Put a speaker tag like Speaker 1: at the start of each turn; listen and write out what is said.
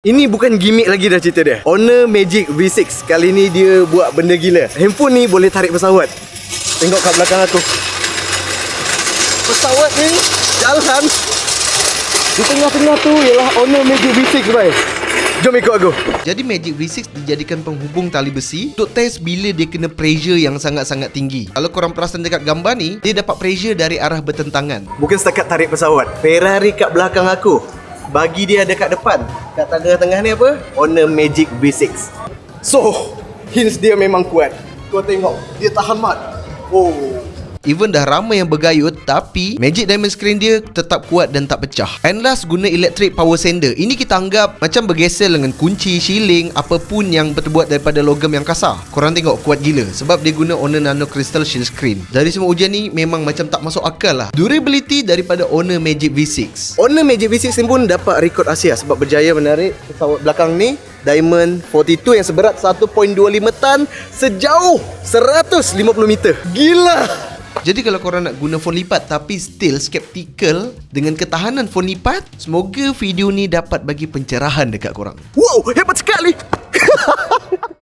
Speaker 1: Ini bukan gimmick lagi dah cerita dia. Honor Magic V6. Kali ni dia buat benda gila. Handphone ni boleh tarik pesawat. Tengok kat belakang aku. Pesawat ni jalan. Di tengah-tengah tu ialah Honor Magic V6, bhai. Jom ikut aku.
Speaker 2: Jadi Magic V6 dijadikan penghubung tali besi untuk test bila dia kena pressure yang sangat-sangat tinggi. Kalau korang perasan dekat gambar ni, dia dapat pressure dari arah bertentangan.
Speaker 1: Bukan setakat tarik pesawat. Ferrari kat belakang aku, bagi dia ada kat depan. Kat tengah-tengah ni apa? Honor Magic V6. So, hints dia memang kuat. Kau tengok, dia tahan mat. Oh.
Speaker 2: Even dah ramai yang bergayut, tapi Magic Diamond Screen dia tetap kuat dan tak pecah. And last, guna electric power sander. Ini kita anggap macam bergeser dengan kunci, shilling, apapun yang terbuat daripada logam yang kasar. Korang tengok, kuat gila sebab dia guna Honor Nano Crystal Shield Screen. Dari semua ujian ni memang macam tak masuk akal lah. Durability daripada Honor Magic V6.
Speaker 1: Honor Magic V6 ni pun dapat rekod Asia sebab berjaya menarik pesawat belakang ni Diamond 42 yang seberat 1.25 tan sejauh 150 meter. Gila!
Speaker 2: Jadi kalau korang nak guna phone lipat tapi still skeptical dengan ketahanan phone lipat, semoga video ni dapat bagi pencerahan dekat korang.
Speaker 1: Wow, hebat sekali!